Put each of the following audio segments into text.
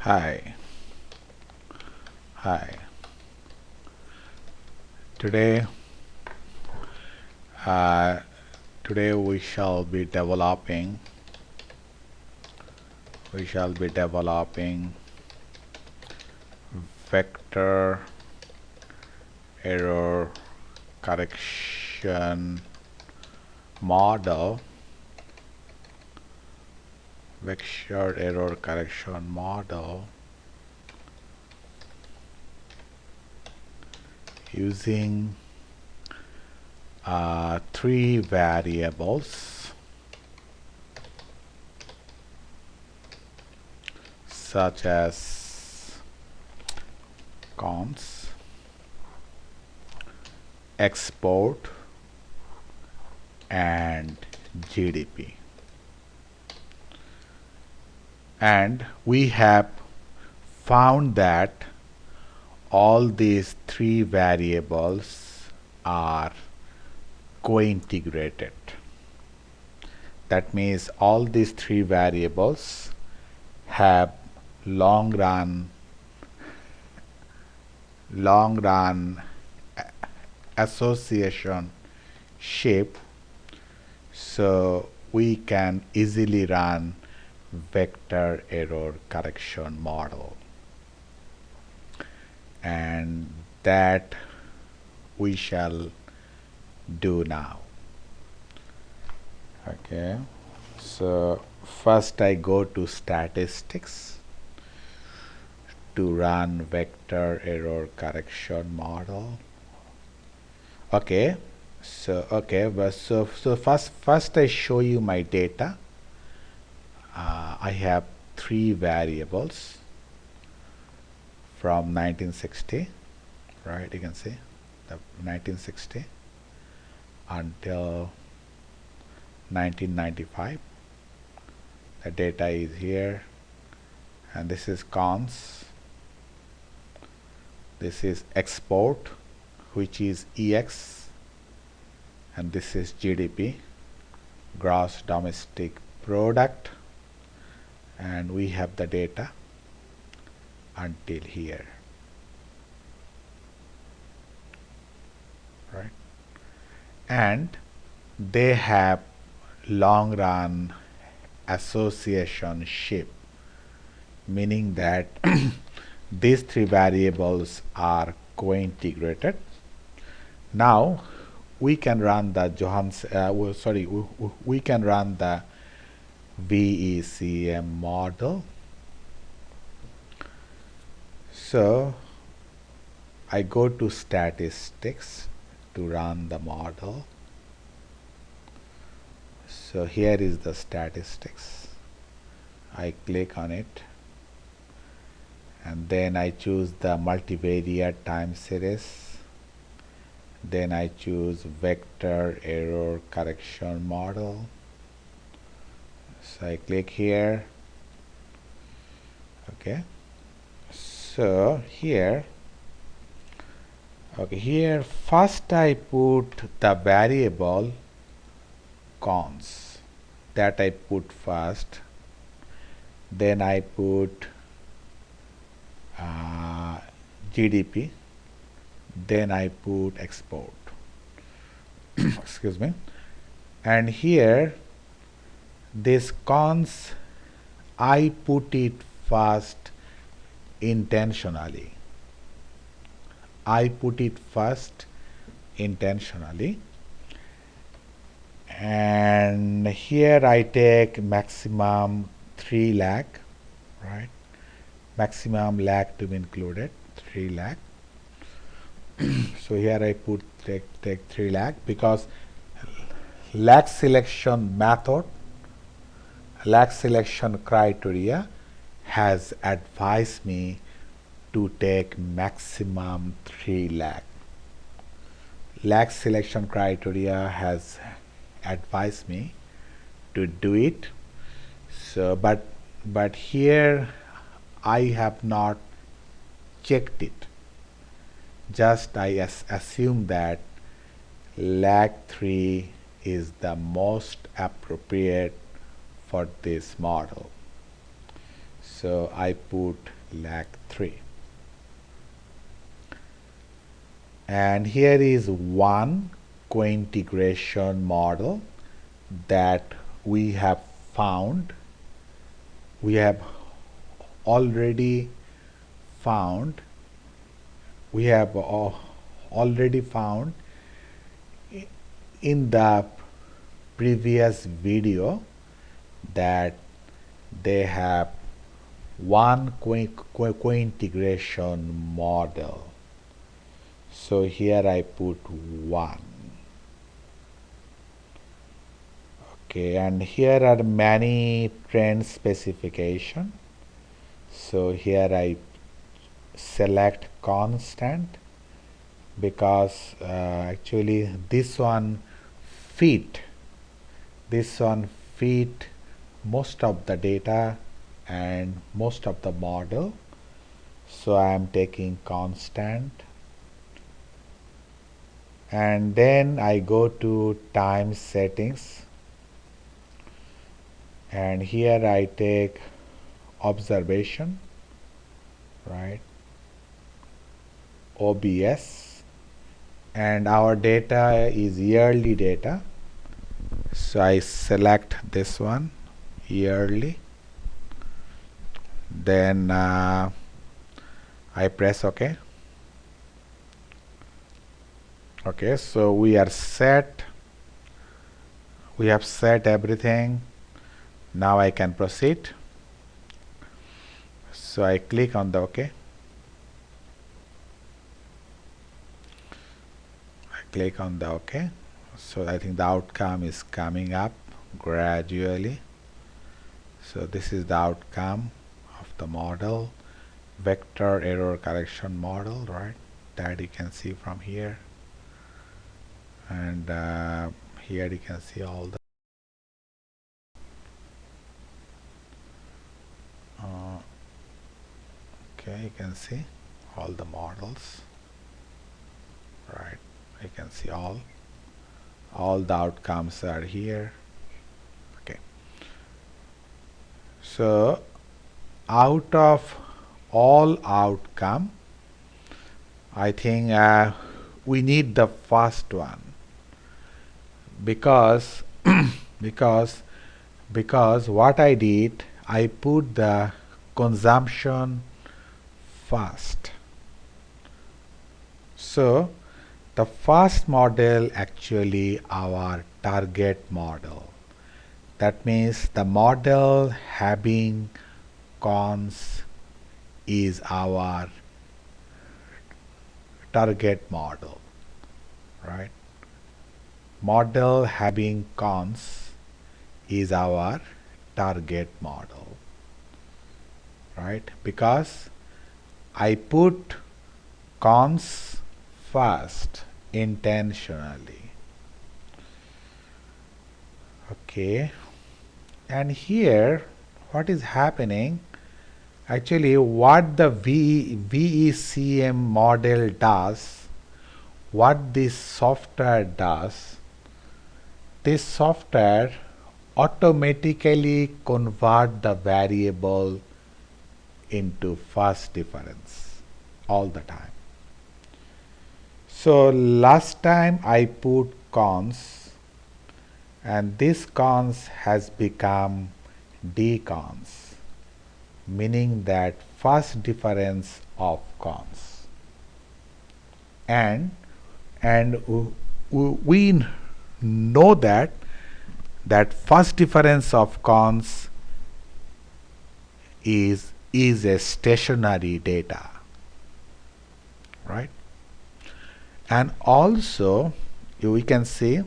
Hi. Hi. Today, uh, today we shall be developing vector error correction model. Vector error correction model using three variables such as cons, export, and GDP. And we have found that all these three variables are co-integrated. That means all these three variables have long run association shape, so we can easily run vector error correction model, and that we shall do now. Okay, so first I go to statistics to run vector error correction model. Okay, so first I show you my data. I have three variables from 1960, right? You can see the 1960 until 1995. The data is here, and this is cons, this is export, which is EX, and this is GDP, gross domestic product, and we have the data until here, right? And they have long run association shape, meaning that these three variables are co-integrated. Now we can run the we can run the VECM model. So I go to statistics to run the model. So here is the statistics. I click on it, and then I choose the multivariate time series. Then I choose vector error correction model. So I click here. Okay, so here first I put the variable cons, that I put first, then I put GDP, then I put export. Excuse me. And here this cons, I put it first intentionally. And here I take maximum 3 lakh, right? Maximum lakh to be included, 3 lakh. So here I put take 3 lakh because lakh selection method, lakh selection criteria has advised me to take maximum 3 lakh. Lakh selection criteria has advised me to do it. So but here I have not checked it. Just I assume that lakh 3 is the most appropriate for this model. So I put lag 3. And here is one co-integration model that we have found. We have already found in the previous video that they have one co-integration model. So here I put 1. Okay, and here are many trend specification. So here I select constant because actually this one fit most of the data and most of the model. So I am taking constant, and then I go to time settings, and here I take observation, right, OBS, and our data is yearly data. So I select this one, yearly, then I press OK. Okay, so we are set. We have set everything. Now I can proceed. So I click on the OK. I click on the OK. So I think the outcome is coming up gradually. So this is the outcome of the model, vector error correction model, right? That you can see from here. And here you can see all the okay, you can see all the models, right? You can see all the outcomes are here. Okay, so out of all outcome, I think we need the first one, because because what I did, I put the consumption first. So the first model actually our target model. That means the model having cons is our target model, right? Model having cons is our target model, right? Because I put cons first intentionally. Okay, and here what is happening, actually what the VECM model does, what this software does, this software automatically convert the variable into first difference all the time. So last time I put cons, and this cons has become decons, meaning that first difference of cons. And we know that first difference of cons is a stationary data, right? And also we can see,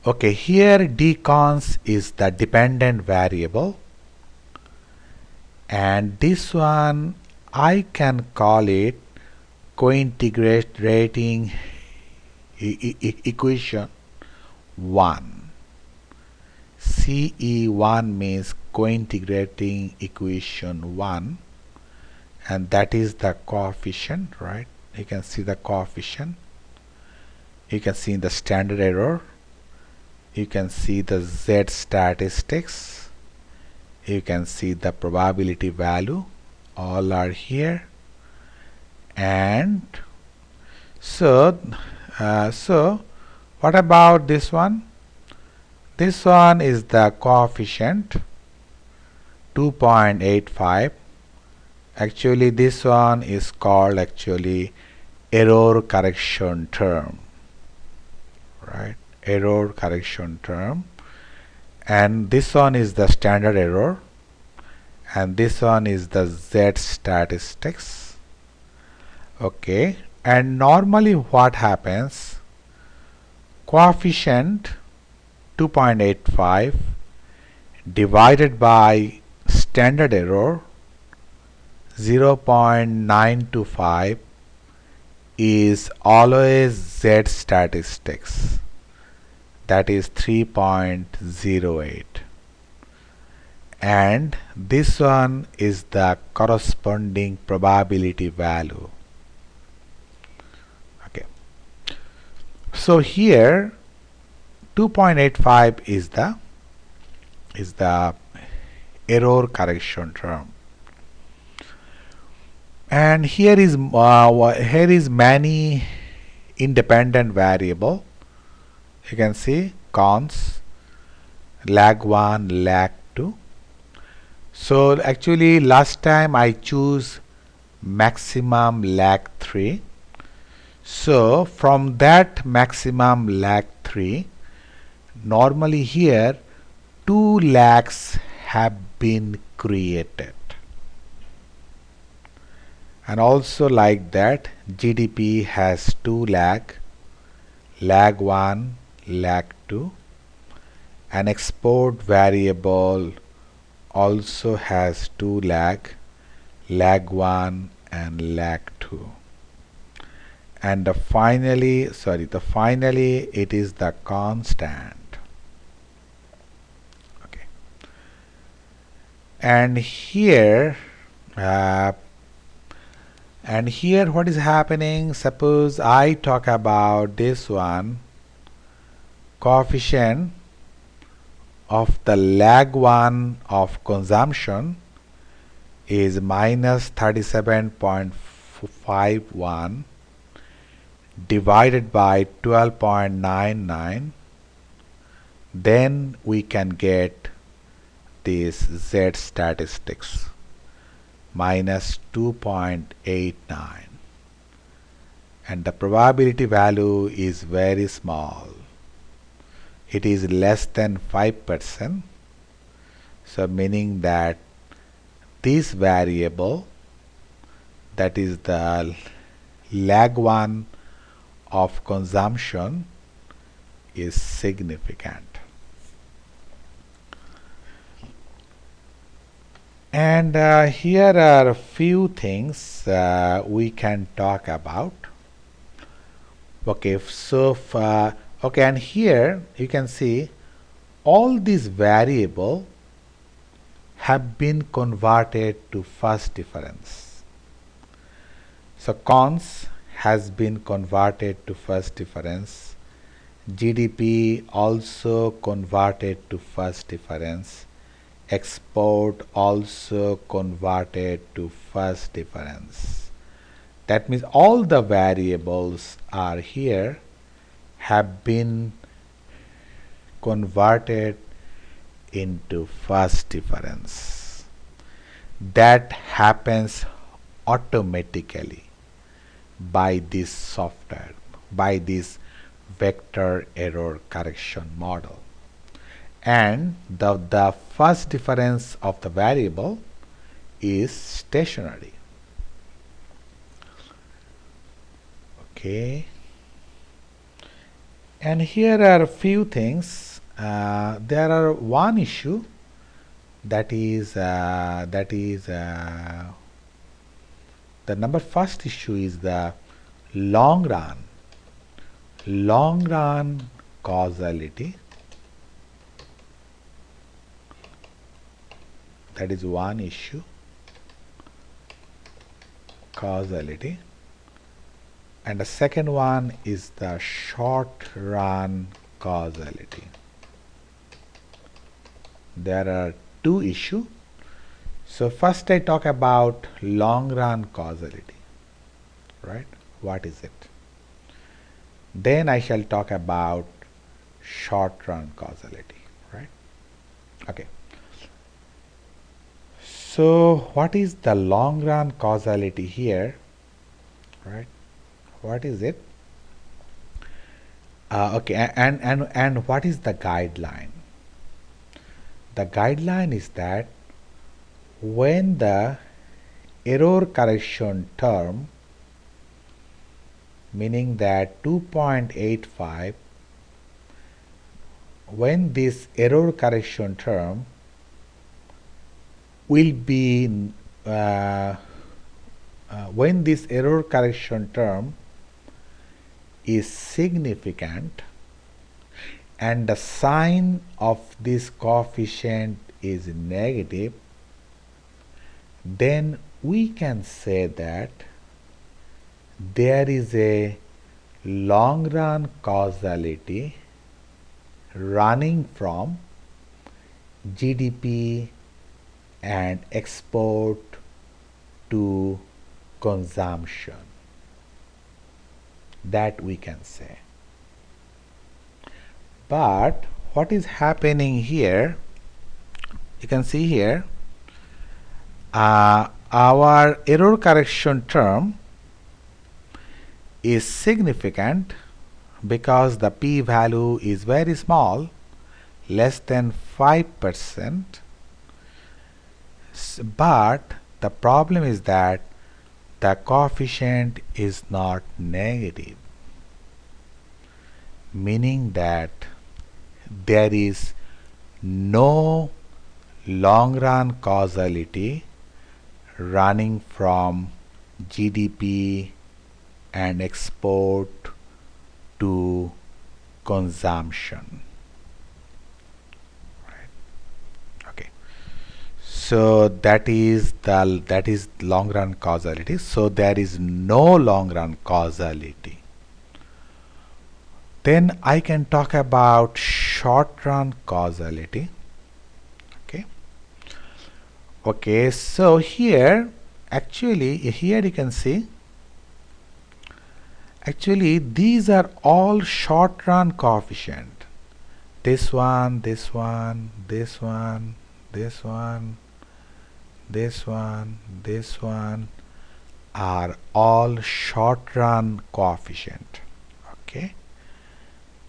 okay, here decons is the dependent variable, and this one I can call it co-integrating equation 1. CE1 means co-integrating equation 1, and that is the coefficient, right? You can see the coefficient. You can see the standard error. You can see the Z statistics. You can see the probability value all are here. And so what about this one? This one is the coefficient 2.85. Actually this one is called actually error correction term, right? Error correction term. And this one is the standard error, and this one is the Z statistics. Okay, and normally what happens, coefficient 2.85 divided by standard error 0.925 is always Z statistics, that is 3.08, and this one is the corresponding probability value. Okay, so here 2.85 is the error correction term, and here is many independent variable. You can see cons, lag 1, lag 2. So actually last time I choose maximum lag 3. So from that maximum lag 3, normally here 2 lags have been created. And also like that GDP has 2 lag, lag 1, lag 2, and export variable also has 2 lag, lag 1 and lag 2, and finally it is the constant. Okay, and here what is happening, suppose I talk about this one, coefficient of the lag 1 of consumption is minus 37.51 divided by 12.99, then we can get this Z statistics minus 2.89, and the probability value is very small. It is less than 5%. So meaning that this variable, that is the lag 1 of consumption, is significant. And here are a few things we can talk about. Okay, so okay, and here you can see all these variables have been converted to first difference. So cons has been converted to first difference, GDP also converted to first difference, export also converted to first difference. That means all the variables are here have been converted into first difference. That happens automatically by this software, by this vector error correction model. And the first difference of the variable is stationary. Okay, and here are a few things. There are one issue, that is the number first issue is the Longrun causality. That is one issue, causality. And the second one is the short run causality. There are two issues. So first I talk about long run causality, right? What is it? Then I shall talk about short run causality, right? Okay. So what is the long run causality here, right? What is it? Okay, and what is the guideline? The guideline is that when the error correction term, meaning that 2.85, when this error correction term will be when this error correction term is significant and the sign of this coefficient is negative, then we can say that there is a long run causality running from GDP and export to consumption. That we can say. But what is happening here, you can see here, our error correction term is significant because the p-value is very small, less than 5%, but the problem is that the coefficient is not negative, meaning that there is no long run causality running from GDP and export to consumption. Right. Okay. So that is long run causality. So there is no long run causality. Then I can talk about short run causality. Okay, so here you can see, actually these are all short run coefficient. This one, this one, this one, this one, this one, this one are all short run coefficient. Okay,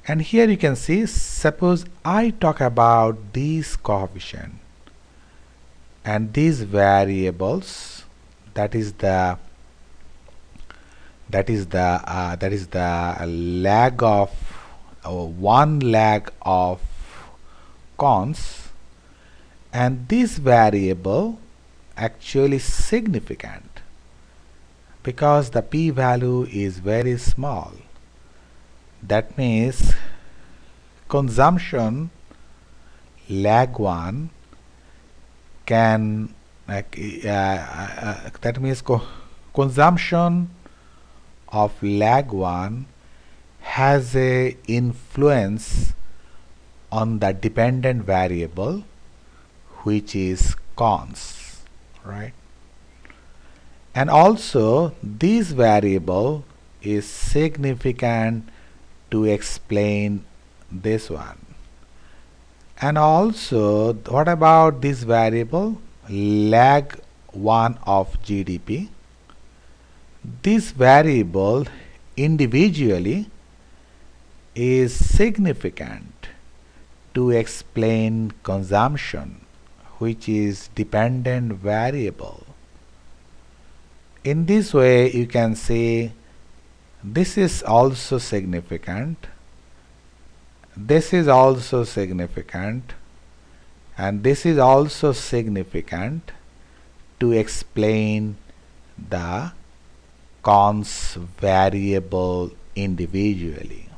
and here you can see, suppose I talk about these coefficient and these variables, that is the lag of one lag of cons, and this variable actually significant because the p-value is very small. That means consumption lag 1 can that means consumption of lag 1 has a influence on the dependent variable, which is cons, right? And also this variable is significant to explain this one. And also, what about this variable lag 1 of GDP? This variable individually is significant to explain consumption, which is dependent variable. In this way, you can say this is also significant, this is also significant, and this is also significant to explain the cons variable individually.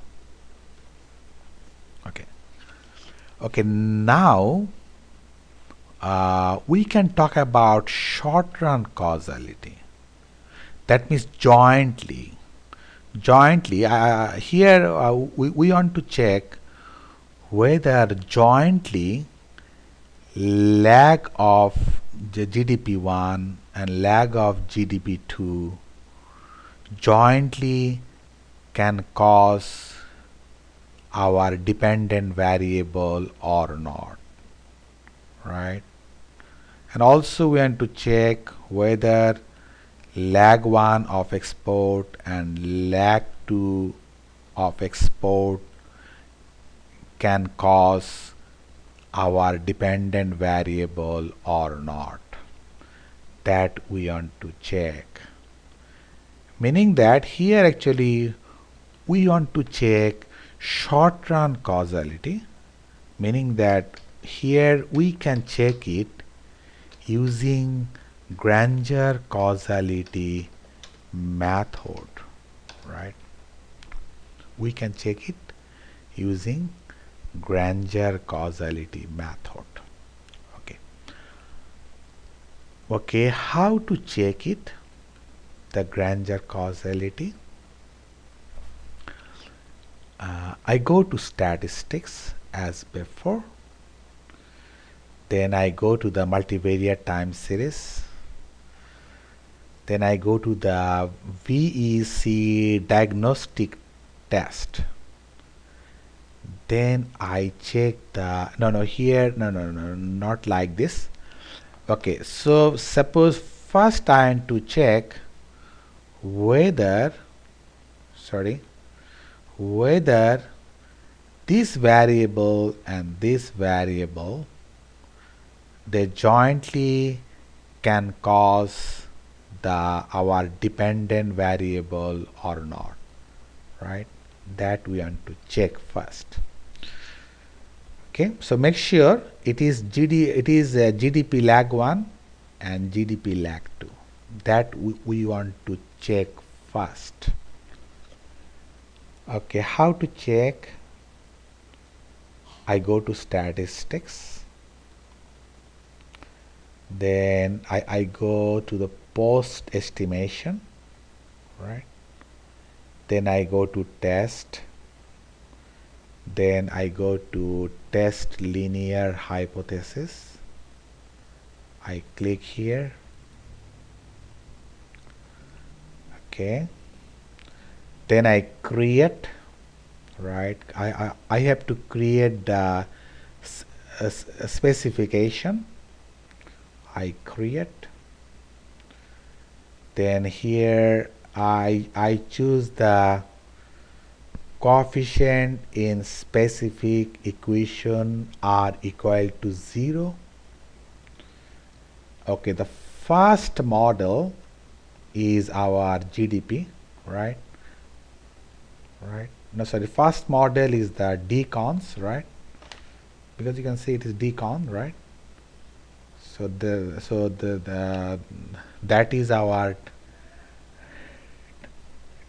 Okay, now we can talk about short run causality. That means jointly here we want to check whether jointly lag of GDP1 and lag of GDP2 jointly can cause our dependent variable or not, right? And also we want to check whether lag 1 of export and lag 2 of export can cause our dependent variable or not. That we want to check. Meaning that here actually we want to check short run causality, meaning that here we can check it using Granger causality method, right? We can check it using Granger causality method. Okay, how to check it? The Granger causality. I go to statistics as before. Then I go to the multivariate time series. Then I go to the VEC diagnostic test. Then I check the not like this. Okay, so suppose first I am to check whether this variable and this variable they jointly can cause our dependent variable or not, right? That we want to check first. Okay, so make sure it is GDP lag 1 and GDP lag 2. That we want to check first. Okay, how to check? I go to statistics. Then I go to the post estimation, right? Then I go to test. Then I go to test linear hypothesis. I click here. Okay. Then I create, right? I have to create the specification. I create. Then here I choose the coefficient in specific equation are equal to 0. Okay, the first model is our GDP, right? No, sorry, first model is the decons, right? Because you can see it is decon, right? So that is our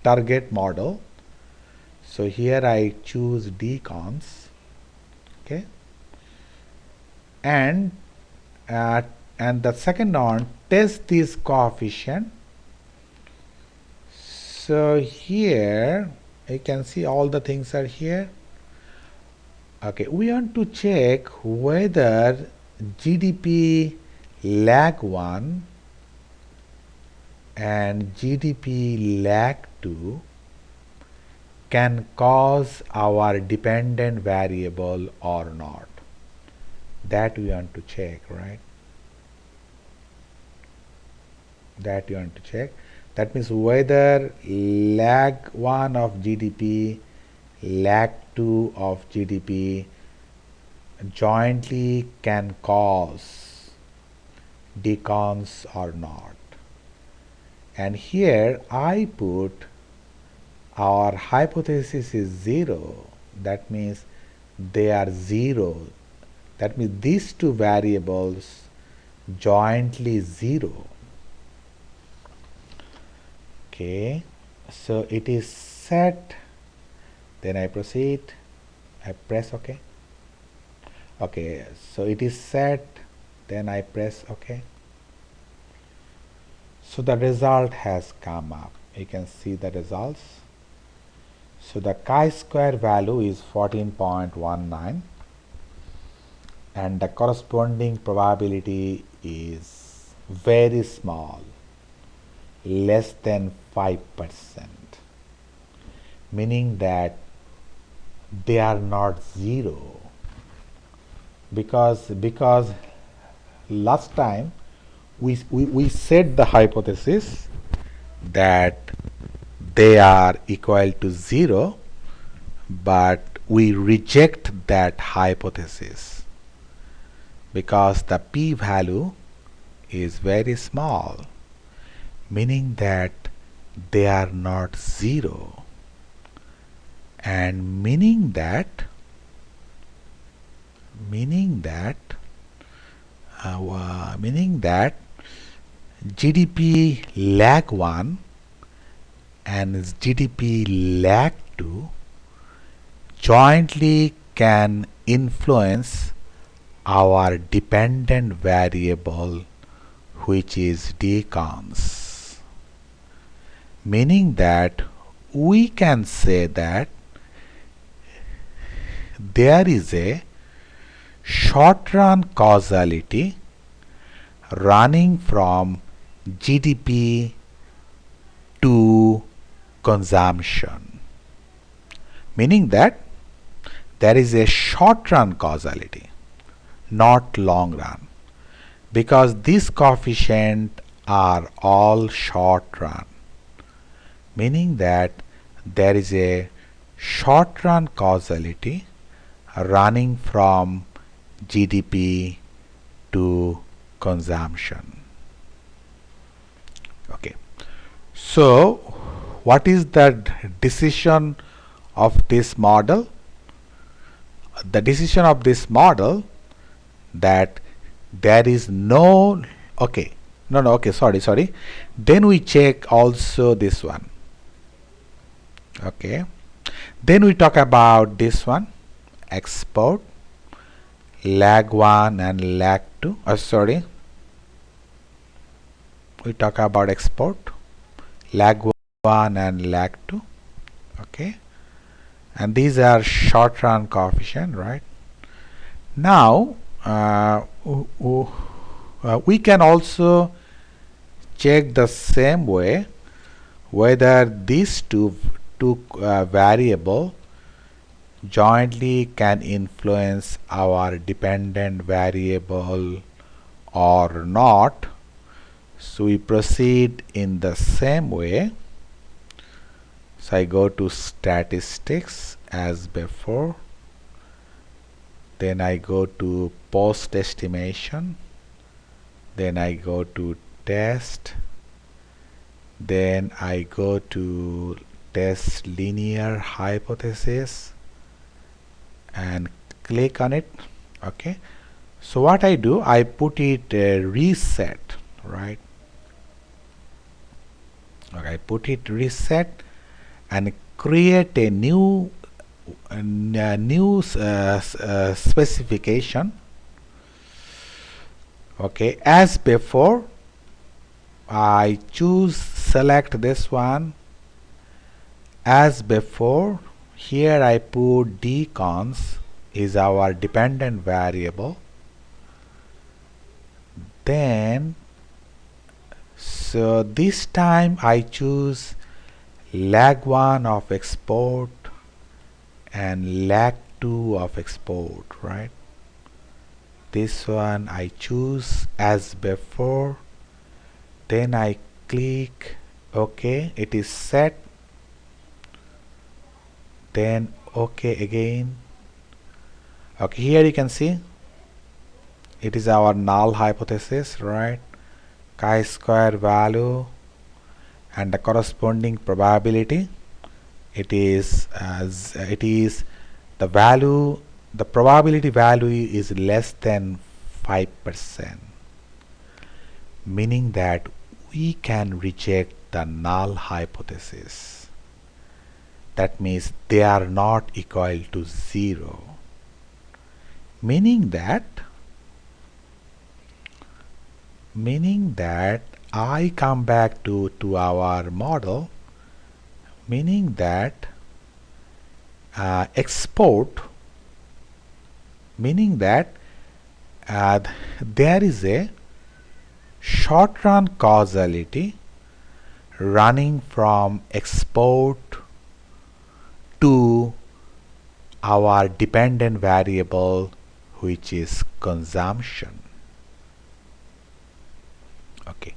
target model. So here I choose decons, okay, and the second one test this coefficient. So here you can see all the things are here. Okay, we want to check whether GDP lag 1 and GDP lag 2 can cause our dependent variable or not. That we want to check, right? That you want to check. That means whether lag 1 of GDP, lag 2 of GDP jointly can cause decons or not. And here I put our hypothesis is 0. That means they are 0. That means these two variables jointly 0. Okay, so it is set. Then I proceed. I press OK. Okay, so it is set. Then I press OK. So the result has come up. You can see the results. So the chi-square value is 14.19. and the corresponding probability is very small, less than 5%, meaning that they are not zero, because last time we set the hypothesis that they are equal to 0, but we reject that hypothesis because the p-value is very small, meaning that they are not 0, and meaning that GDP lag 1 and GDP lag 2 jointly can influence our dependent variable, which is decons, meaning that we can say that there is a short-run causality running from GDP to consumption, meaning that there is a short-run causality, not long-run, because these coefficients are all short-run, meaning that there is a short-run causality running from GDP to consumption. Okay, so what is the decision of this model? The decision of this model that there is no sorry, then we check also this one. Okay, then we talk about this one, export, lag 1 and lag 2. We talk about export, lag 1 and lag 2. Okay, and these are short run coefficient, right? Now we can also check the same way whether these two variable jointly can influence our dependent variable or not. So we proceed in the same way. So I go to statistics as before, then I go to post estimation, then I go to test, then I go to test linear hypothesis and click on it. Okay, so what I do, I put it reset, right? Okay, I put it reset and create a new specification. Okay, as before, I select this one. As before, here I put decons is our dependent variable. Then so this time I choose lag 1 of export and lag 2 of export, right? This one I choose as before, then I click OK, it is set, then OK again. Okay, here you can see it is our null hypothesis, right? Chi-square value and the corresponding probability, it is the value, the probability value is less than 5%, meaning that we can reject the null hypothesis. That means they are not equal to 0, meaning that I come back to our model, meaning that export, meaning that And there is a short-run causality running from export to our dependent variable, which is consumption. Okay.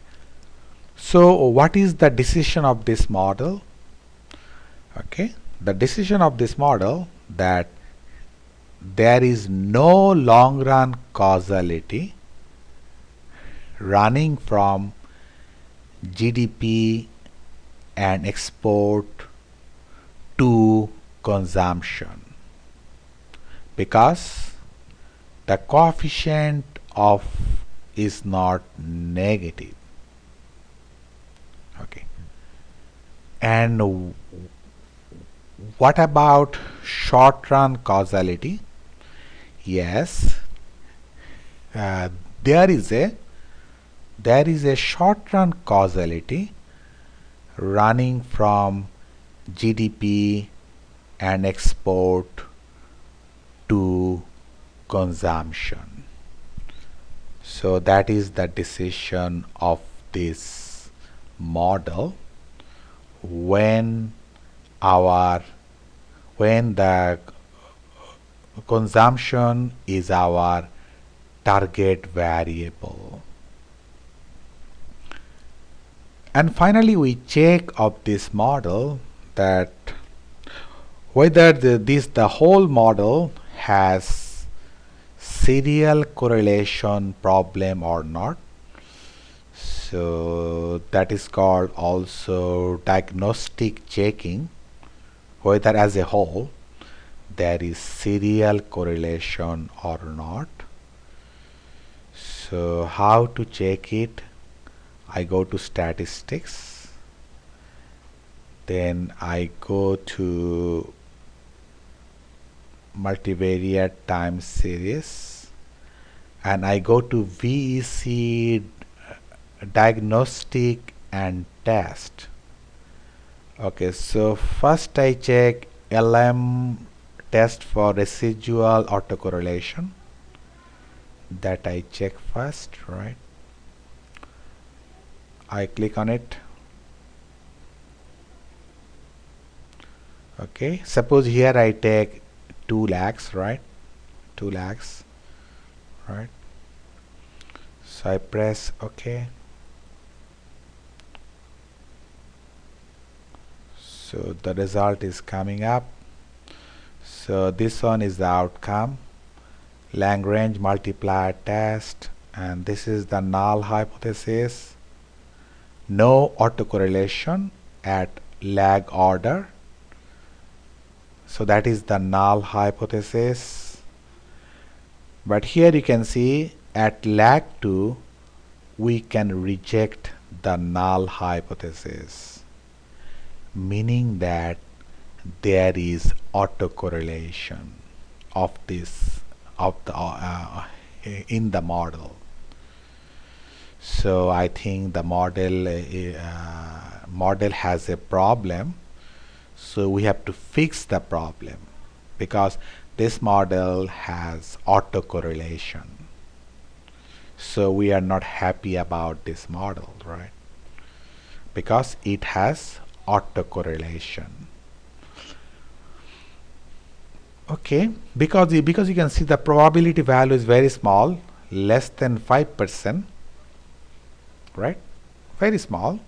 So what is the decision of this model? Okay. The decision of this model that there is no long-run causality running from GDP and export to consumption, because the coefficient of is not negative. Okay. And what about short-run causality? Yes, there is a short-run causality running from GDP and export to consumption. So that is the decision of this model when the consumption is our target variable. And finally, we check of this model that whether the whole model has serial correlation problem or not. So that is called also diagnostic checking, whether as a whole there is serial correlation or not. So how to check it? I go to statistics, then I go to multivariate time series, and I go to VEC diagnostic and test. Okay, so first I check LM test for residual autocorrelation. That I check first, right? I click on it. Okay, suppose here I take 2 lakhs, right? 2 lakhs, right? So I press OK. So the result is coming up. So this one is the outcome, Lagrange multiplier test, and this is the null hypothesis. No autocorrelation at lag order. So that is the null hypothesis. But here you can see at lag 2 we can reject the null hypothesis, meaning that there is autocorrelation of this in the model. So I think the model has a problem. So we have to fix the problem, because this model has autocorrelation. So we are not happy about this model, right? Because it has autocorrelation. Okay, because you can see the probability value is very small, less than 5%, right? Very small.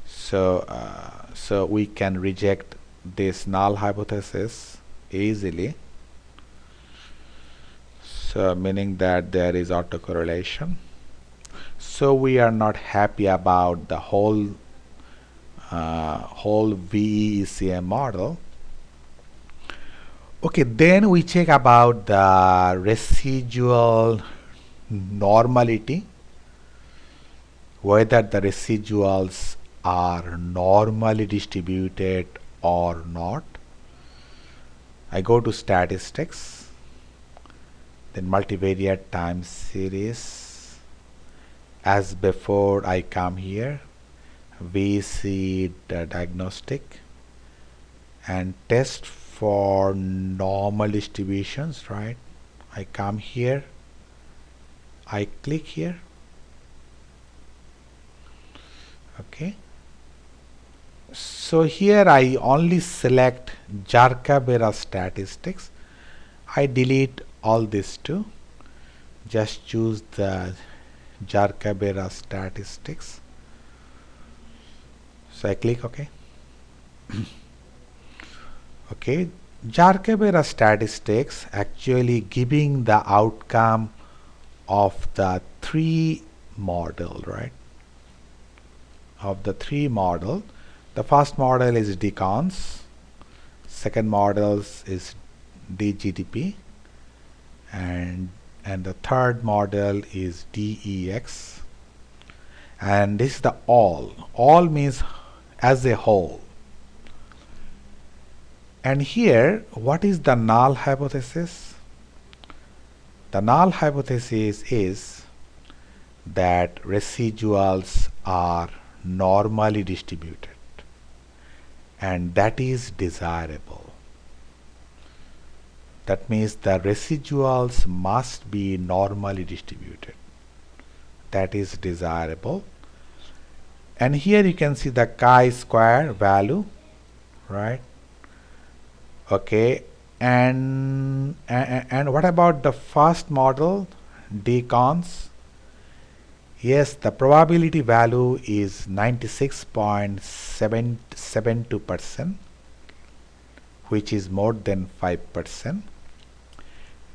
So so we can reject this null hypothesis easily. So meaning that there is autocorrelation. So we are not happy about the whole VECM model. Okay, then we check about the residual normality, whether the residuals are normally distributed or not. I go to statistics, then multivariate time series. As before, I come here, we see the diagnostic and test for normal distributions, right? I come here I click here. Okay. So here I only select Kabira Statistics. I delete all this too. Just choose the Kabira Statistics. So I click OK. Okay, Kabira Statistics actually giving the outcome of the three model, right? Of the three model. The first model is DCONS, second model is DGDP, and the third model is DEX, and this is the all. All means as a whole. And here, what is the null hypothesis? The null hypothesis is that residuals are normally distributed, and that is desirable. That means the residuals must be normally distributed. That is desirable. And here you can see the chi-square value, right? Okay, and what about the first model, DCONS? Yes, the probability value is 96.772%, which is more than 5%,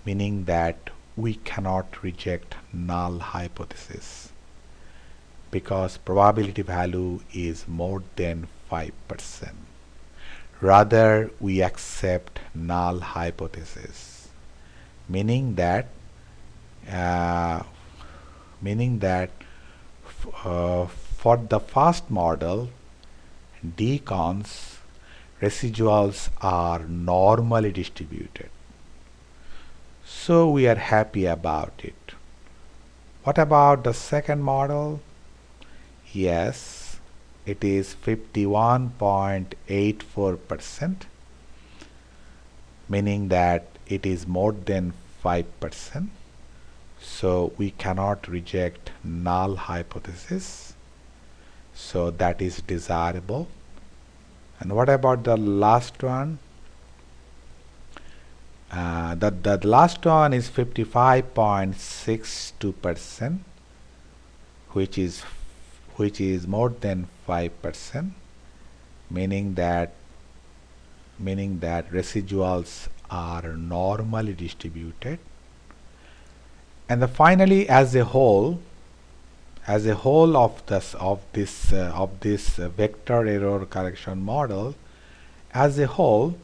meaning that we cannot reject null hypothesis because probability value is more than 5%. Rather, we accept null hypothesis, meaning that for the first model, DCONS, residuals are normally distributed. So we are happy about it. What about the second model? Yes, it is 51.84%, meaning that it is more than 5%. So we cannot reject null hypothesis. So that is desirable. And what about the last one? The last one is 55.62%, which is more than 5%, meaning that residuals are normally distributed. And finally, as a whole of this vector error correction model, as a whole,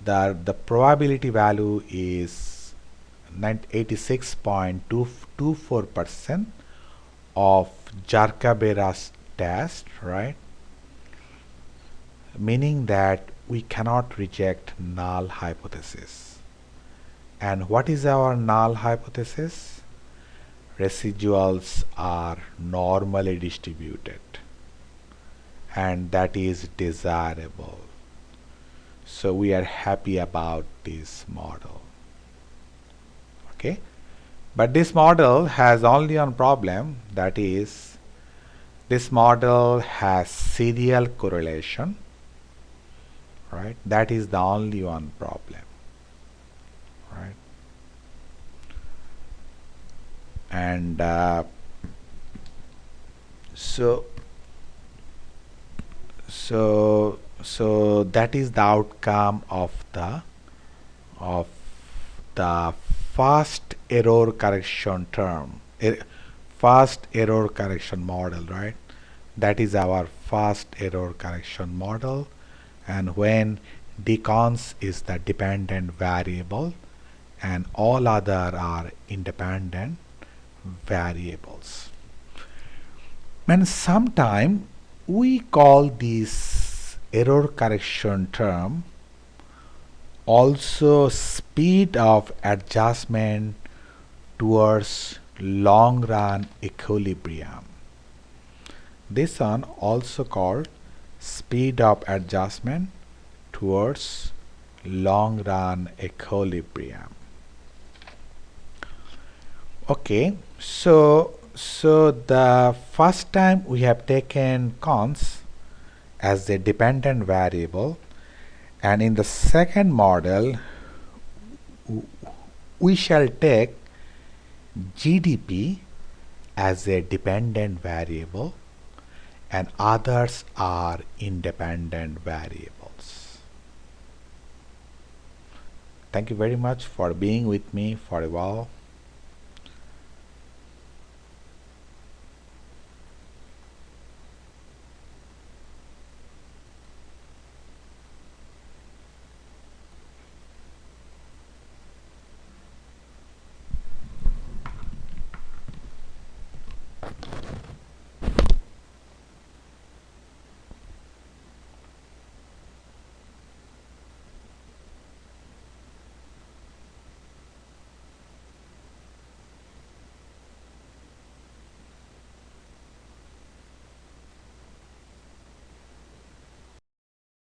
the probability value is 86.24% of Kabira's test, right? Meaning that we cannot reject null hypothesis. And what is our null hypothesis? Residuals are normally distributed, and that is desirable. So we are happy about this model. Okay, but this model has only one problem, that is this model has serial correlation, right? That is the only one problem, right? And so that is the outcome of the first error correction term, first error correction model, right? That is our first error correction model, and when DCONS is the dependent variable and all other are independent variables. And sometime we call this error correction term also speed of adjustment towards long run equilibrium. This one also called speed of adjustment towards long run equilibrium. Okay, so the first time we have taken cons as a dependent variable, and in the second model we shall take GDP as a dependent variable and others are independent variables. Thank you very much for being with me for a while.